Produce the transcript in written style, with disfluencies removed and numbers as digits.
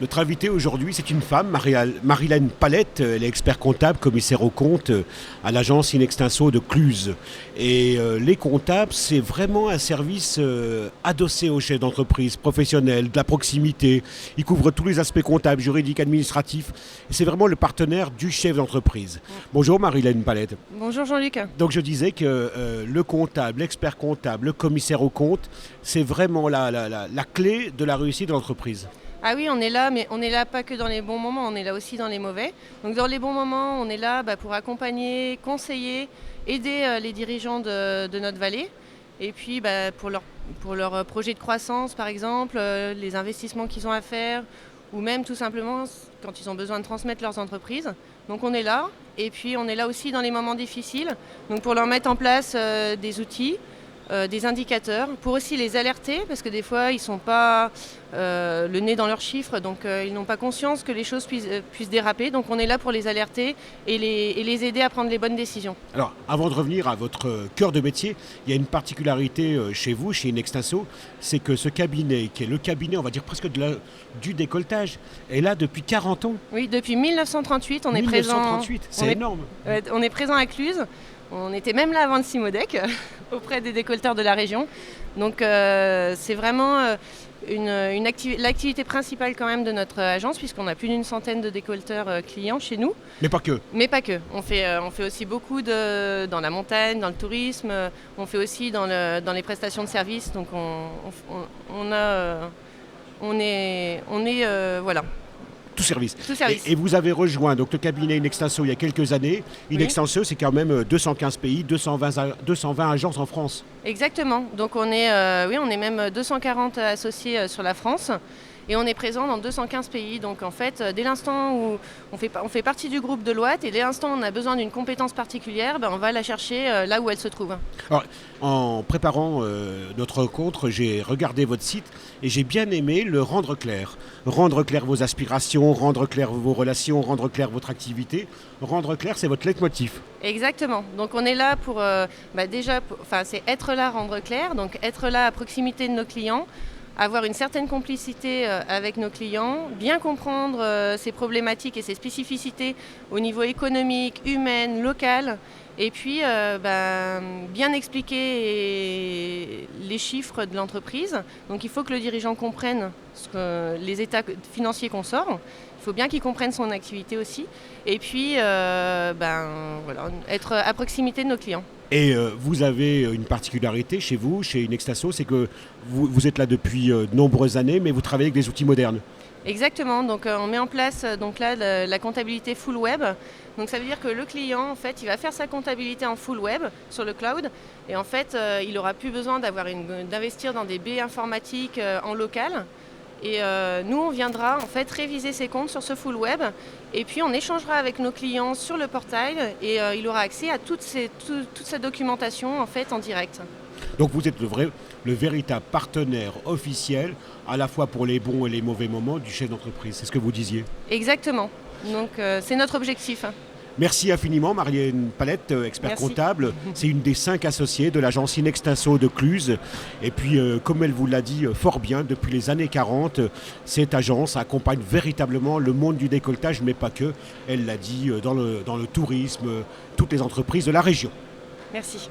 Notre invitée aujourd'hui, c'est une femme, Marilène Palette. Elle est expert comptable, commissaire aux comptes à l'agence Inextinso de Cluse. Et les comptables, c'est vraiment un service adossé aux chefs d'entreprise, professionnels, de la proximité. Ils couvrent tous les aspects comptables, juridiques, administratifs. Et c'est vraiment le partenaire du chef d'entreprise. Bonjour Marilène Palette. Bonjour Jean-Luc. Donc je disais que le comptable, l'expert comptable, le commissaire aux comptes, c'est vraiment la clé de la réussite de l'entreprise. Ah oui, on est là, mais on n'est là pas que dans les bons moments, on est là aussi dans les mauvais. Donc dans les bons moments, on est là pour accompagner, conseiller, aider les dirigeants de notre vallée. Et puis pour leur projet de croissance, par exemple, les investissements qu'ils ont à faire, ou même tout simplement quand ils ont besoin de transmettre leurs entreprises. Donc on est là, et puis on est là aussi dans les moments difficiles, donc pour leur mettre en place des outils, des indicateurs, pour aussi les alerter, parce que des fois ils ne sont pas le nez dans leurs chiffres, donc ils n'ont pas conscience que les choses puissent déraper. Donc on est là pour les alerter et les aider à prendre les bonnes décisions. Alors, avant de revenir à votre cœur de métier, il y a une particularité chez vous, chez Inextinso, c'est que ce cabinet, qui est le cabinet, on va dire presque du décolletage, est là depuis 40 ans. Oui, depuis 1938, on est 1938, c'est énorme. On est présent à Cluse. On était même là avant le Cimodec, auprès des décolleteurs de la région. Donc c'est vraiment l'activité principale quand même de notre agence, puisqu'on a plus d'une centaine de décolleteurs clients chez nous. Mais pas que. Mais pas que. On fait aussi beaucoup dans la montagne, dans le tourisme. On fait aussi dans les prestations de services. Donc voilà. Tout service. Tout service. Et vous avez rejoint donc, le cabinet Inextinso il y a quelques années. Inextinso, c'est quand même 215 pays, 220 agences en France. Exactement. Donc on est même 240 associés sur la France. Et on est présent dans 215 pays. Donc en fait, dès l'instant où on fait partie du groupe Deloitte, et dès l'instant où on a besoin d'une compétence particulière, on va la chercher là où elle se trouve. Alors, en préparant notre rencontre, j'ai regardé votre site et j'ai bien aimé le rendre clair. Rendre clair vos aspirations, rendre clair vos relations, rendre clair votre activité. Rendre clair, c'est votre leitmotiv. Exactement. Donc on est là pour c'est être là, rendre clair. Donc être là à proximité de nos clients, avoir une certaine complicité avec nos clients, bien comprendre ces problématiques et ces spécificités au niveau économique, humain, local, et puis bien expliquer les chiffres de l'entreprise. Donc il faut que le dirigeant comprenne les états financiers qu'on sort. Il faut bien qu'il comprenne son activité aussi. Et puis être à proximité de nos clients. Et vous avez une particularité chez vous, chez Inextinso, c'est que vous êtes là depuis de nombreuses années, mais vous travaillez avec des outils modernes. Exactement, donc on met en place la comptabilité full web. Donc ça veut dire que le client, en fait, il va faire sa comptabilité en full web sur le cloud. Et en fait, il n'aura plus besoin d'investir dans des baies informatiques en local. Et nous, on viendra en fait réviser ses comptes sur ce full web. Et puis on échangera avec nos clients sur le portail et il aura accès à toute cette documentation en fait en direct. Donc vous êtes le véritable partenaire officiel, à la fois pour les bons et les mauvais moments du chef d'entreprise. C'est ce que vous disiez. Exactement. Donc c'est notre objectif. Merci infiniment Marilène Palette, expert comptable. C'est une des 5 associées de l'agence Inextinso de Cluse. Et puis, comme elle vous l'a dit fort bien, depuis les années 40, cette agence accompagne véritablement le monde du décolletage, mais pas que. Elle l'a dit dans le tourisme, toutes les entreprises de la région. Merci.